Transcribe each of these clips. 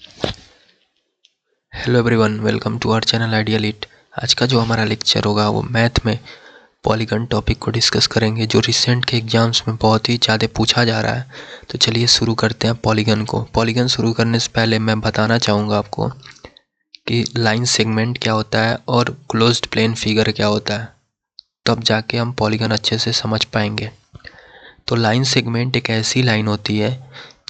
Hello everyone, welcome to our channel ideal it. आज का जो हमारा लेक्चर होगा वो मैथ में पॉलीगन टॉपिक को डिस्कस करेंगे, जो रिसेंट के एग्जाम्स में बहुत ही ज़्यादा पूछा जा रहा है। तो चलिए शुरू करते हैं पॉलीगन को। पॉलीगन शुरू करने से पहले मैं बताना चाहूँगा आपको कि लाइन सेगमेंट क्या होता है और क्लोज्ड प्लेन फिगर क्या होता है, तब जाके हम पॉलीगन अच्छे से समझ पाएंगे। तो लाइन सेगमेंट एक ऐसी लाइन होती है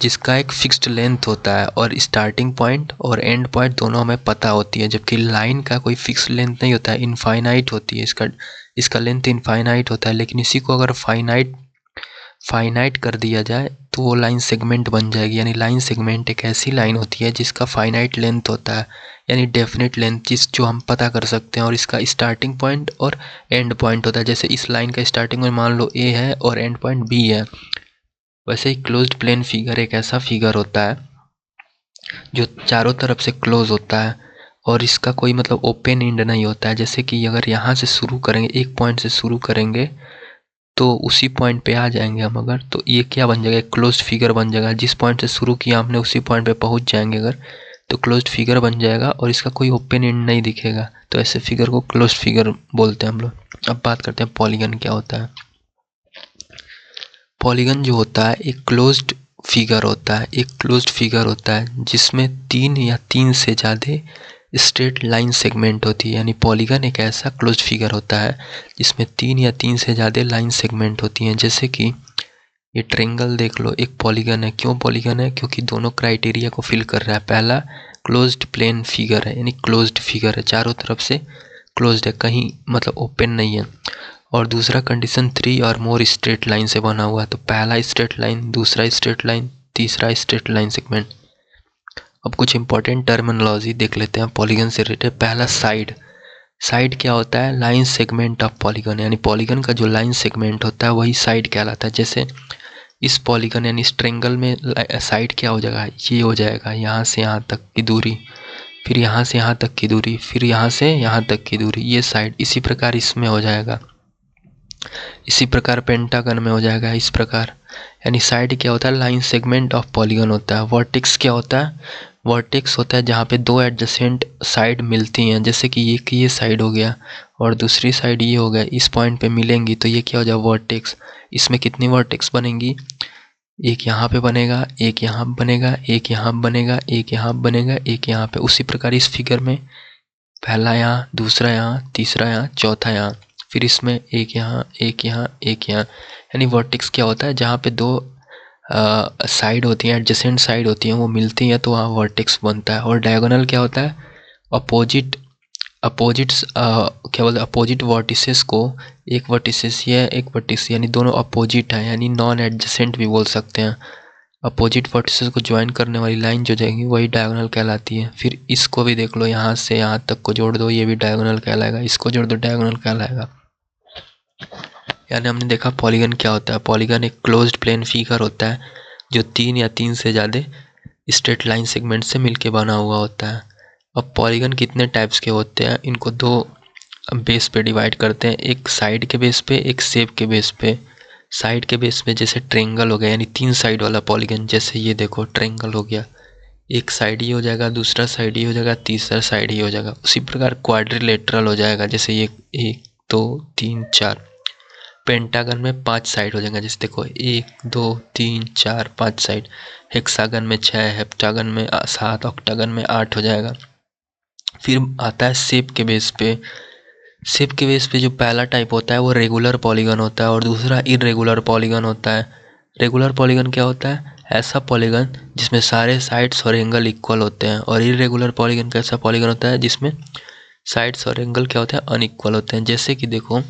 जिसका एक फिक्स्ड लेंथ होता है और स्टार्टिंग पॉइंट और एंड पॉइंट दोनों हमें पता होती है, जबकि लाइन का कोई फिक्स्ड लेंथ नहीं होता है, इनफाइनाइट होती है। इसका लेंथ इनफाइनाइट होता है, लेकिन इसी को अगर फाइनाइट कर दिया जाए तो वो लाइन सेगमेंट बन जाएगी। यानी लाइन सेगमेंट एक ऐसी लाइन होती है जिसका फाइनाइट लेंथ होता है, यानी डेफिनेट लेंथ जो हम पता कर सकते हैं, और इसका स्टार्टिंग पॉइंट और एंड पॉइंट होता है। जैसे इस लाइन का स्टार्टिंग में मान लो ए है और एंड पॉइंट बी है, वैसे ही क्लोज्ड प्लेन फिगर एक ऐसा फिगर होता है जो चारों तरफ से क्लोज होता है और इसका कोई मतलब ओपन एंड नहीं होता है। जैसे कि अगर यहाँ से शुरू करेंगे, एक पॉइंट से शुरू करेंगे तो उसी पॉइंट पे आ जाएंगे हम, अगर तो ये क्या बन जाएगा, एक क्लोज्ड फिगर बन जाएगा। जिस पॉइंट से शुरू किया हमने उसी पॉइंट पे पहुँच जाएंगे अगर, तो क्लोज्ड फिगर बन जाएगा और इसका कोई ओपन एंड नहीं दिखेगा। तो ऐसे फिगर को क्लोज्ड फिगर बोलते हैं हम लोग। अब बात करते हैं पॉलीगन क्या होता है। पॉलीगन जो होता है एक क्लोज्ड फिगर होता है, एक क्लोज्ड फिगर होता है जिसमें तीन या तीन से ज़्यादा स्ट्रेट लाइन सेगमेंट होती है। यानी पॉलीगन एक ऐसा क्लोज्ड फिगर होता है जिसमें तीन या तीन से ज़्यादा लाइन सेगमेंट होती हैं। जैसे कि ये ट्रायंगल देख लो, एक पॉलीगन है। क्यों पॉलीगन है? क्योंकि दोनों क्राइटेरिया को फिल कर रहा है। पहला क्लोज्ड प्लेन फिगर है, यानी क्लोज्ड फिगर है, चारों तरफ से क्लोज्ड है, कहीं मतलब ओपन नहीं है। और दूसरा कंडीशन 3 और मोर स्ट्रेट लाइन से बना हुआ है। तो पहला स्ट्रेट लाइन, दूसरा स्ट्रेट लाइन, तीसरा स्ट्रेट लाइन सेगमेंट। अब कुछ इंपॉर्टेंट टर्मिनोलॉजी देख लेते हैं पॉलीगन से रिलेटेड। पहला साइड। साइड क्या होता है? लाइन सेगमेंट ऑफ पॉलीगन, यानी पॉलीगन का जो लाइन सेगमेंट होता है वही साइड कहलाता है। जैसे इस पॉलीगन यानी इस ट्रायंगल में साइड क्या हो जाएगा, ये हो जाएगा यहाँ से यहाँ तक की दूरी, फिर यहाँ से यहाँ तक की दूरी, फिर यहाँ से यहाँ तक की दूरी, ये साइड। इसी प्रकार इसमें हो जाएगा, इसी प्रकार पेंटागन में हो जाएगा इस प्रकार। यानी साइड क्या होता है? लाइन सेगमेंट ऑफ पॉलीगन होता है। वर्टेक्स क्या होता है? वर्टेक्स होता है जहाँ पे दो एडजेसेंट साइड मिलती हैं। जैसे कि ये साइड हो गया और दूसरी साइड ये हो गया, इस पॉइंट पे मिलेंगी तो ये क्या हो जाएगा? वर्टेक्स। इसमें कितनी वर्टेक्स बनेंगी? एक यहाँ पे बनेगा, एक यहाँ बनेगा, एक यहाँ बनेगा, एक यहाँ बनेगा, एक यहाँ पे। उसी प्रकार इस फिगर में पहला यहाँ, दूसरा यहाँ, तीसरा यहाँ, चौथा यहाँ, फिर इसमें एक यहाँ, एक यहाँ, एक यहाँ। यानी वर्टेक्स क्या होता है? जहाँ पे दो साइड होती हैं, एडजेसेंट साइड होती हैं, वो मिलती हैं तो वहाँ वर्टेक्स बनता है। और डायगोनल क्या होता है? अपोजिट अपोजिट्स क्या बोलते हैं, अपोजिट वर्टिसेस को, एक वर्टिसेस ये, एक वर्टिस, यानी दोनों अपोजिट है, यानी नॉन एडजेसेंट भी बोल सकते हैं। अपोजिट वर्टिसेस को ज्वाइन करने वाली लाइन जो जाएगी वही डायगोनल कहलाती है। फिर इसको भी देख लो, यहाँ से यहाँ तक को जोड़ दो, ये भी डायगोनल कहलाएगा, इसको जोड़ दो, डायगोनल कहलाएगा। यानी हमने देखा पॉलीगन क्या होता है। पॉलीगन एक क्लोज्ड प्लेन फिगर होता है जो तीन या तीन से ज़्यादा स्ट्रेट लाइन सेगमेंट से मिलके बना हुआ होता है। अब पॉलीगन कितने टाइप्स के होते हैं? इनको दो बेस पे डिवाइड करते हैं, एक साइड के बेस पे, एक शेप के बेस पे। साइड के बेस पे जैसे ट्रायंगल हो गया, यानी तीन साइड वाला पॉलीगन। जैसे ये देखो ट्रायंगल हो गया, एक साइड ही हो जाएगा, दूसरा साइड ही हो जाएगा, तीसरा साइड ही हो जाएगा। उसी प्रकार क्वाड्रिलेटरल हो जाएगा, जैसे ये 1 2 3 4। पेंटागन में 5 साइड हो जाएगा, जैसे देखो 1 2 3 4 5 साइड। हेक्सागन में 6, हेप्टागन में 7, ऑक्टागन में 8 हो जाएगा। फिर आता है शेप के बेस पे। शेप के बेस पे जो पहला टाइप होता है वो रेगुलर पॉलीगन होता है और दूसरा इरेगुलर पॉलीगन होता है। रेगुलर पॉलीगन क्या होता है? ऐसा पॉलीगन जिसमें सारे साइड्स और एंगल इक्वल होते हैं। और इरेगुलर पॉलीगन कैसा पॉलीगन होता है? जिसमें साइड्स और एंगल क्या होते हैं? अनइक्वल होते हैं। जैसे कि देखो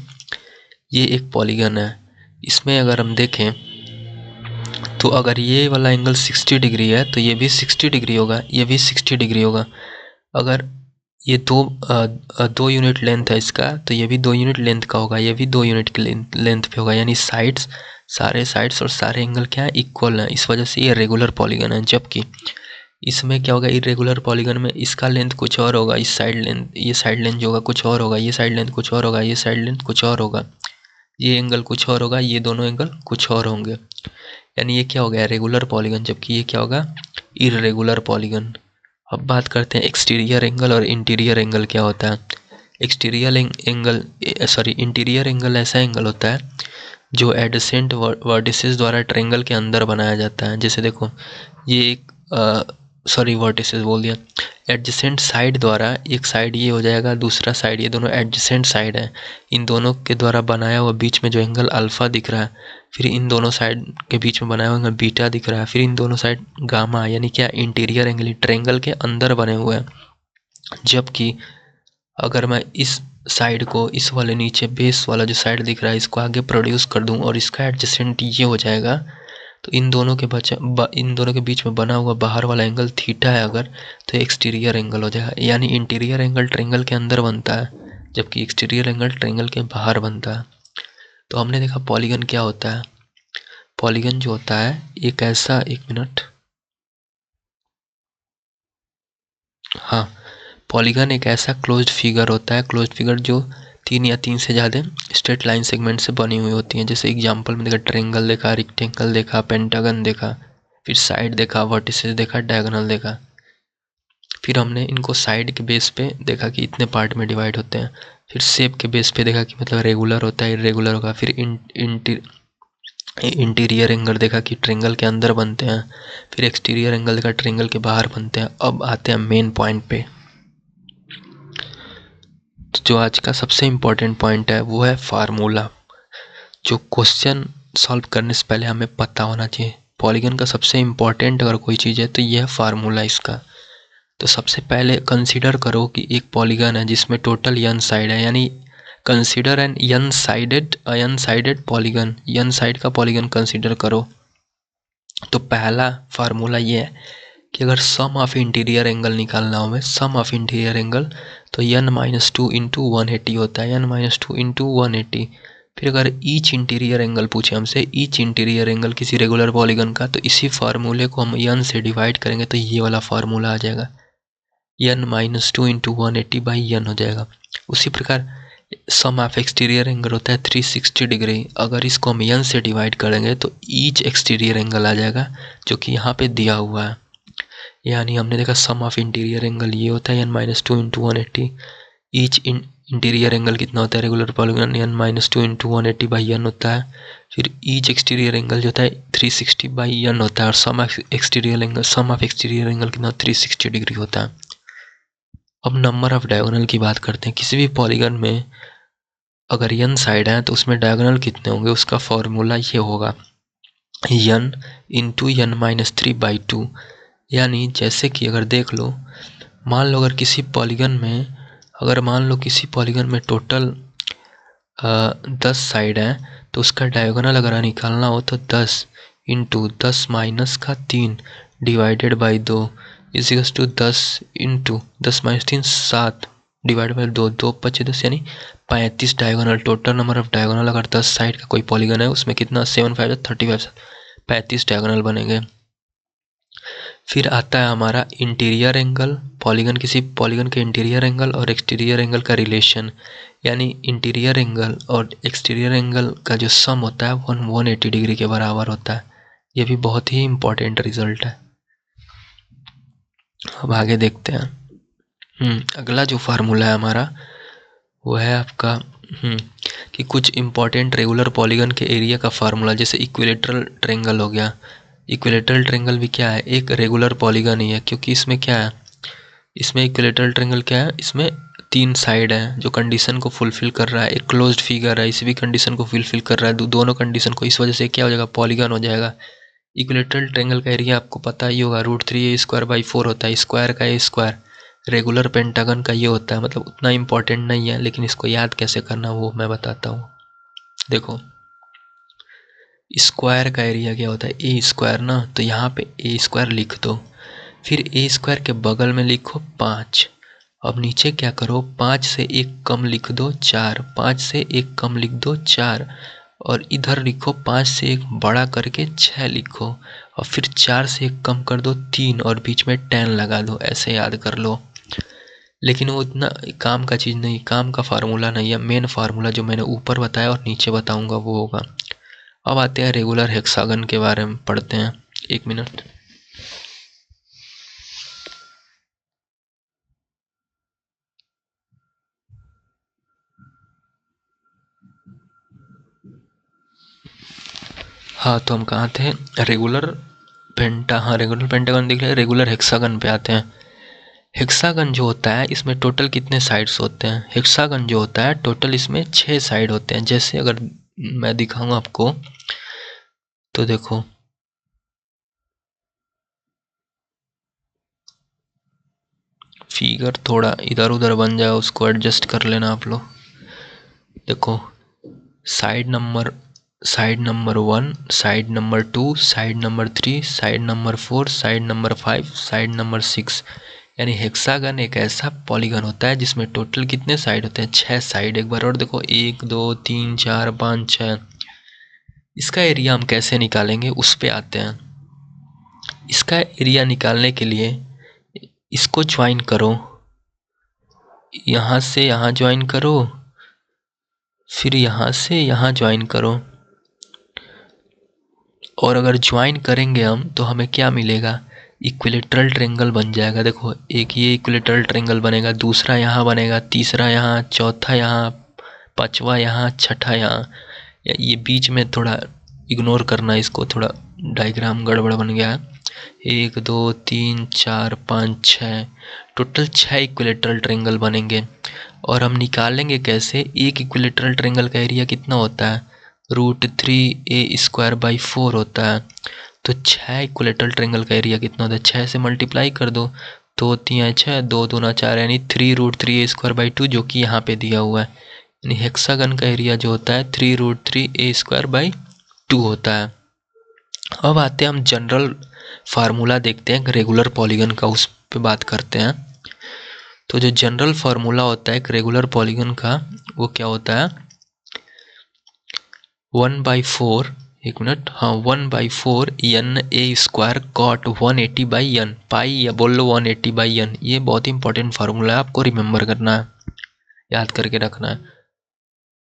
ये एक पॉलीगन है, इसमें अगर हम देखें तो अगर ये वाला एंगल 60 डिग्री है तो ये भी 60 डिग्री होगा, ये भी 60 डिग्री होगा। अगर ये दो यूनिट लेंथ है इसका, तो ये भी 2 यूनिट लेंथ का होगा, ये भी 2 यूनिट की लेंथ पे होगा। यानी साइड्स, सारे साइड्स और सारे एंगल क्या है? इक्वल है। इस वजह से ये रेगुलर पॉलीगन है। जबकि इसमें क्या होगा? इरेगुलर पॉलीगन में इसका लेंथ कुछ और होगा, इस साइड लेंथ, ये साइड लेंथ जो होगा कुछ और होगा, ये साइड लेंथ कुछ और होगा, ये साइड लेंथ कुछ और होगा, ये एंगल कुछ और होगा, ये दोनों एंगल कुछ और होंगे। यानी ये क्या हो गया? Regular polygon. जबकि ये क्या होगा? Irregular polygon. अब बात करते हैं एक्सटीरियर एंगल और इंटीरियर एंगल क्या होता है। एक्सटीरियर एंगल इंटीरियर एंगल ऐसा एंगल होता है जो एडजेसेंट वर्टिसेस द्वारा ट्रायंगल के अंदर बनाया जाता है। जैसे देखो ये एक वर्टिसेस बोल दिया, एडजेसेंट साइड द्वारा, एक साइड ये हो जाएगा, दूसरा साइड, ये दोनों एडजेसेंट साइड है, इन दोनों के द्वारा बनाया हुआ बीच में जो एंगल अल्फा दिख रहा है, फिर इन दोनों साइड के बीच में बनाया हुआ एंगल बीटा दिख रहा है, फिर इन दोनों साइड गामा, यानी क्या इंटीरियर एंगल ट्रायंगल के अंदर बने हुए हैं। जबकि अगर मैं इस साइड को, इस वाले नीचे बेस वाला जो साइड दिख रहा है, इसको आगे प्रोड्यूस कर दूं और इसका एडजेसेंट ये हो जाएगा, तो इन दोनों के बीच में बना हुआ बाहर वाला एंगल थीटा है अगर, तो एक्सटीरियर एंगल हो जाएगा। यानी इंटीरियर एंगल ट्रायंगल के अंदर बनता है, जबकि एक्सटीरियर एंगल ट्रायंगल के बाहर बनता है। तो हमने देखा पॉलीगन क्या होता है। पॉलीगन जो होता है एक ऐसा, एक मिनट, हाँ, पॉलीगन एक ऐसा क्लोज्ड फिगर होता है, क्लोज्ड फिगर जो 3 या 3 से ज़्यादा स्ट्रेट लाइन सेगमेंट से बनी हुई होती हैं। जैसे एग्जांपल में देखा, ट्रायंगल देखा, रेक्टेंगल देखा, पेंटागन देखा, फिर साइड देखा, वर्टिसेस देखा, डायगोनल देखा। फिर हमने इनको साइड के बेस पे देखा कि इतने पार्ट में डिवाइड होते हैं। फिर शेप के बेस पे देखा कि मतलब रेगुलर होता है, इरेगुलर होगा। फिर इंटीरियर एंगल देखा कि ट्रायंगल के अंदर बनते हैं। फिर एक्सटीरियर एंगल देखा, ट्रायंगल के बाहर बनते हैं। अब आते हैं मेन पॉइंट पे। तो जो आज का सबसे इम्पोर्टेंट पॉइंट है वो है फार्मूला, जो क्वेश्चन सॉल्व करने से पहले हमें पता होना चाहिए। पॉलीगन का सबसे इम्पोर्टेंट अगर कोई चीज़ है तो यह है फार्मूला इसका। तो सबसे पहले कंसीडर करो कि एक पॉलीगन है जिसमें टोटल n साइड है, यानी consider N n sided polygon, n side का पॉलीगन कंसीडर करो। तो पहला फार्मूला ये है कि अगर सम ऑफ इंटीरियर एंगल निकालना हो, सम ऑफ इंटीरियर एंगल, तो n-2 इंटू 180 होता है, n-2 इंटू 180। फिर अगर ईच इंटीरियर एंगल पूछे हमसे, ईच इंटीरियर एंगल किसी रेगुलर पॉलीगन का, तो इसी फार्मूले को हम n से डिवाइड करेंगे तो ये वाला फार्मूला आ जाएगा, n-2 इंटू 180 बाई n हो जाएगा। उसी प्रकार सम ऑफ एक्सटीरियर एंगल होता है 360 डिग्री, अगर इसको हम n से डिवाइड करेंगे तो ईच एक्सटीरियर एंगल आ जाएगा, जो कि यहाँ पे दिया हुआ है। यानी हमने देखा सम ऑफ इंटीरियर एंगल ये होता है n-2 into 180। Each interior angle कितना होता है regular polygon, n-2 into 180 by n होता है। फिर ईच एक्सटीरियर एंगल जो होता है 360 बाई n होता है, और सम ऑफ एक्सटीरियर एंगल कितना 360 डिग्री होता है। अब नंबर ऑफ डायगोनल की बात करते हैं। किसी भी पॉलीगन में अगर n साइड है तो उसमें डायगोनल कितने होंगे, उसका फॉर्मूला ये होगा n इंटू n-3 बाई 2। यानी जैसे कि अगर देख लो, मान लो अगर किसी पॉलीगन में टोटल 10 साइड है, तो उसका डायगोनल अगर निकालना हो तो 10 इंटू 10 माइनस का 3 divided by 2 equals to 10 into 10 minus 3 7 divide by 2, 2 5 10, यानी 35 diagonal. Total number of diagonal अगर 10 साइड का कोई पॉलीगन है उसमें कितना 7 5 35, 35 डायगोनल बनेंगे। फिर आता है हमारा इंटीरियर एंगल, किसी पॉलीगन के इंटीरियर एंगल और एक्सटीरियर एंगल का रिलेशन, यानी इंटीरियर एंगल और एक्सटीरियर एंगल का जो सम होता है वो 180 डिग्री के बराबर होता है। ये भी बहुत ही इम्पोर्टेंट रिजल्ट है। अब आगे देखते हैं। अगला जो फार्मूला है हमारा वो है आपका कि कुछ इम्पोर्टेंट रेगुलर पॉलीगन के एरिया का फार्मूला, जैसे इक्विलेटरल ट्रायंगल हो गया। इक्विलेटरल ट्रायंगल भी क्या है, एक रेगुलर पॉलीगन ही है, क्योंकि इसमें क्या है, इसमें इक्विलेटरल ट्रायंगल क्या है, इसमें 3 साइड है जो कंडीशन को फुलफिल कर रहा है। एक क्लोज्ड फिगर है, इस भी कंडीशन को फुलफिल कर रहा है, दोनों कंडीशन को, इस वजह से क्या हो जाएगा, पॉलीगन हो जाएगा। इक्विलेटरल ट्रायंगल का एरिया आपको पता ही होगा, √3a² होता है, स्क्वायर का a स्क्वायर। रेगुलर पेंटागन का ये होता है, मतलब उतना इम्पोर्टेंट नहीं है, लेकिन इसको याद कैसे करना वो मैं बताता हूँ। देखो स्क्वायर का एरिया क्या होता है, a² ना, तो यहाँ पे a² लिख दो, फिर a² के बगल में लिखो 5। अब नीचे क्या करो, 5 से 1 कम लिख दो 4, 5 से 1 कम लिख दो 4, और इधर लिखो 5 से 1 बड़ा करके 6 लिखो, और फिर 4 से 1 कम कर दो 3, और बीच में 10 लगा दो, ऐसे याद कर लो। लेकिन वो इतना काम का चीज़ नहीं, काम का फार्मूला नहीं है। मेन फार्मूला जो मैंने ऊपर बताया और नीचे बताऊंगा वो होगा। अब आते हैं रेगुलर हेक्सागन के बारे में पढ़ते हैं, 1 मिनट। हाँ, तो हम कहाँ थे? रेगुलर रेगुलर पेंटागन देख लिया, रेगुलर हेक्सागन पे आते हैं। हेक्सागन जो होता है इसमें टोटल कितने साइड्स होते हैं? हेक्सागन जो होता है टोटल इसमें 6 साइड होते हैं। जैसे अगर मैं दिखाऊं आपको तो देखो, फिगर थोड़ा इधर उधर बन जाए उसको एडजस्ट कर लेना आप लोग। देखो, side number side number 1, side number 2, side number 3, side number 4, side number 5, side number 6। यानी हेक्सागन एक ऐसा पॉलीगन होता है जिसमें टोटल कितने साइड होते हैं? 6 साइड। एक बार और देखो, 1 2 3 4 5 6। इसका एरिया हम कैसे निकालेंगे उस पे आते हैं। इसका एरिया निकालने के लिए इसको ज्वाइन करो, यहाँ से यहाँ ज्वाइन करो, फिर यहाँ से यहाँ ज्वाइन करो। और अगर ज्वाइन करेंगे हम तो हमें क्या मिलेगा? इक्विलेटरल ट्रायंगल बन जाएगा। देखो, एक ये इक्विलेटरल ट्रायंगल बनेगा, दूसरा यहाँ बनेगा, तीसरा यहाँ, चौथा यहाँ, पांचवा यहाँ, छठा यहाँ। ये बीच में थोड़ा इग्नोर करना इसको, थोड़ा डायग्राम गड़बड़ बन गया है। 1 2 3 4 5 6, टोटल 6 इक्विलेटरल ट्रायंगल बनेंगे। और हम निकालेंगे कैसे? एक इक्विलेटरल ट्रायंगल का एरिया कितना होता है? √3a² / 4 होता है। तो 6 इक्विलेटरल ट्रायंगल का एरिया कितना होता है? 6 से मल्टीप्लाई कर दो, 2 3 6, 2 दूना 4, यानी 3√3a² / 2, जो कि यहाँ पे दिया हुआ है। यानी हेक्सागन का एरिया जो होता है 3√3a² / 2 होता है। अब आते हैं हम जनरल फार्मूला देखते हैं रेगुलर पॉलीगन का, उस पे बात करते हैं। तो जो जनरल फार्मूला होता है एक रेगुलर पॉलीगन का, वो क्या होता है? 1/4, एक मिनट, हाँ, 1/4 NA² cot 180/n पाई, या बोल लो 180/n। ये बहुत इंपॉर्टेंट फार्मूला है, आपको रिमेंबर करना है, याद करके रखना है।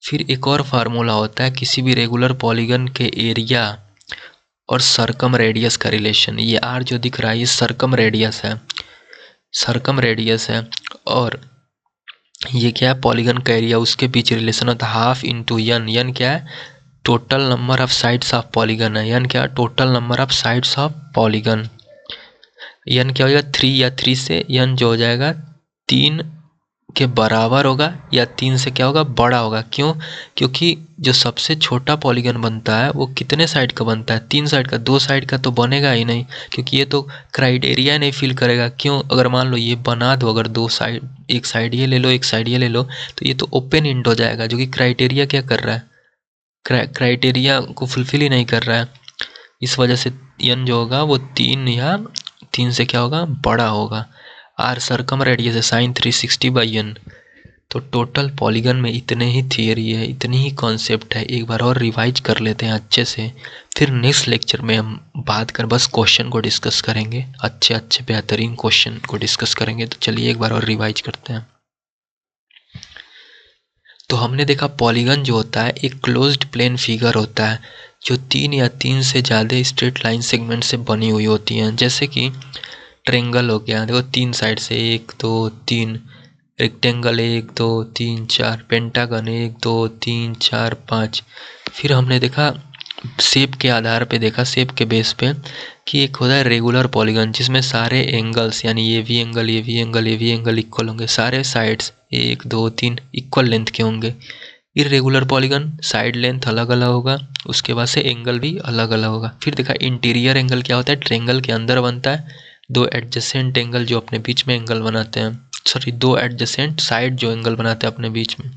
फिर एक और फार्मूला होता है किसी भी रेगुलर पॉलीगन के एरिया और सरकम रेडियस का रिलेशन। ये आर जो दिख रहा है ये सरकम रेडियस है, सरकम रेडियस है। और ये क्या है? पॉलीगन का एरिया, उसके बीच रिलेशन होता है हाफ इंटू यन। यन क्या है? Total number of sides of polygon है। यन क्या? Total number of sides of polygon. यन क्या हो जाएगा? 3, या 3 से यन जो हो जाएगा 3 के बराबर होगा, या 3 से क्या होगा? बड़ा होगा। क्यों? क्योंकि जो सबसे छोटा पॉलीगन बनता है वो कितने साइड का बनता है? 3 साइड का। 2 साइड का तो बनेगा ही नहीं, क्योंकि ये तो क्राइटेरिया नहीं फिल करेगा। क्यों? अगर मान लो ये बना दो, अगर 2 साइड, एक साइड ये ले लो, एक साइड ये ले लो, तो ये तो ओपन एंड हो जाएगा, जो कि क्राइटेरिया क्या कर रहा है? क्राइटेरिया को फुलफिल ही नहीं कर रहा है। इस वजह से यन जो होगा वो 3, या 3 से क्या होगा? बड़ा होगा। आर सरकम रेडियस है sin 360/n। तो टोटल पॉलीगन में इतने ही थियरी है, इतनी ही कॉन्सेप्ट है। एक बार और रिवाइज कर लेते हैं अच्छे से, फिर नेक्स्ट लेक्चर में हम बात कर बस क्वेश्चन को डिस्कस करेंगे, अच्छे अच्छे बेहतरीन क्वेश्चन को डिस्कस करेंगे। तो चलिए एक बार और रिवाइज करते हैं। तो हमने देखा पॉलीगन जो होता है एक क्लोज्ड प्लेन फिगर होता है, जो 3 या 3 से ज़्यादा स्ट्रेट लाइन सेगमेंट से बनी हुई होती हैं। जैसे कि ट्रेंगल हो गया, देखो 3 साइड से 1 2 3, रेक्टेंगल 1 2 3 4, पेंटागन 1 2 3 4 5। फिर हमने देखा शेप के आधार पे, देखा शेप के बेस पे, कि एक होता है रेगुलर पॉलीगन जिसमें सारे एंगल्स, यानी ये भी एंगल, ये भी एंगल, ये भी एंगल इक्वल होंगे। सारे साइड्स 1 2 3 इक्वल लेंथ के होंगे। इर्रेगुलर पॉलीगन साइड लेंथ अलग अलग होगा, उसके बाद से एंगल भी अलग अलग होगा। फिर देखा इंटीरियर एंगल क्या होता है? ट्रेंगल के अंदर बनता है, 2 एडजेसेंट एंगल जो अपने बीच में एंगल बनाते हैं, सॉरी 2 एडजेसेंट साइड जो एंगल बनाते हैं अपने बीच में।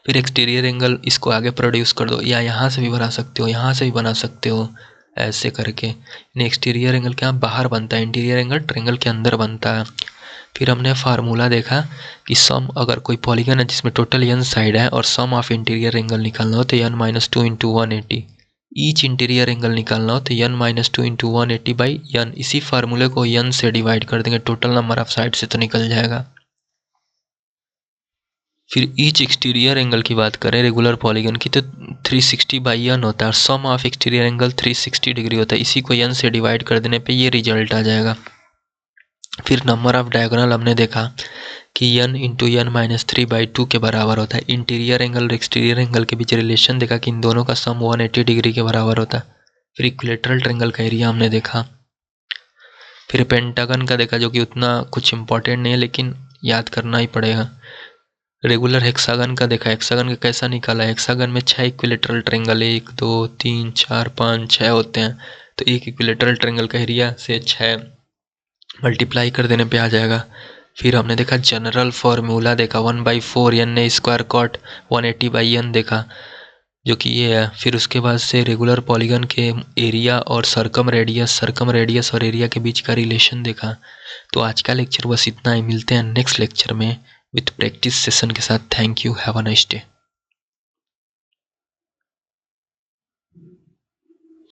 फिर एक्सटीरियर एंगल, इसको आगे प्रोड्यूस कर दो, या यहाँ से भी बना सकते हो, यहाँ से भी बना सकते हो, ऐसे करके। एक्सटीरियर एंगल क्या बाहर बनता है, इंटीरियर एंगल ट्रेंगल के अंदर बनता है। फिर हमने फार्मूला देखा कि सम, अगर कोई पॉलीगन है जिसमें टोटल n साइड है और सम ऑफ इंटीरियर एंगल निकालना हो तो n-2 into 180। Each interior angle निकालना हो तो n-2 इंटू 180/n। इसी फार्मूले को n से डिवाइड कर देंगे, टोटल नंबर ऑफ साइड से तो निकल जाएगा। फिर ईच एक्सटीरियर एंगल की बात करें रेगुलर पॉलीगन की तो 360/n होता है, और सम ऑफ एक्सटीरियर एंगल 360 डिग्री होता है। इसी को n से डिवाइड कर देने पे ये रिजल्ट आ जाएगा। फिर नंबर ऑफ डायगोनल हमने देखा कि n इंटू n माइनस 3/2 के बराबर होता है। इंटीरियर एंगल और एक्सटीरियर एंगल के बीच रिलेशन देखा कि इन दोनों का सम 180 डिग्री के बराबर होता है। फिर इक्विलेटरल ट्रायंगल का एरिया हमने देखा। फिर पेंटागन का देखा, जो कि उतना कुछ इम्पोर्टेंट नहीं है लेकिन याद करना ही पड़ेगा। रेगुलर हेक्सागन का देखा, हेक्सागन का कैसा निकाला, हेक्सागन में 6 इक्विलेटरल ट्रायंगल 1 2 3 4 5 6 होते हैं, तो एक इक्विलेटरल ट्रायंगल का एरिया से 6 मल्टीप्लाई कर देने पे आ जाएगा। फिर हमने देखा जनरल फार्मूला देखा 1/4 n स्क्वायर कॉट 180/n देखा, जो कि ये है। फिर उसके बाद से रेगुलर पॉलीगन के एरिया और सरकम रेडियस और एरिया के बीच का रिलेशन देखा। तो आज का लेक्चर बस इतना ही, मिलते हैं नेक्स्ट लेक्चर में विथ प्रैक्टिस सेशन के साथ। Thank you, have a nice day.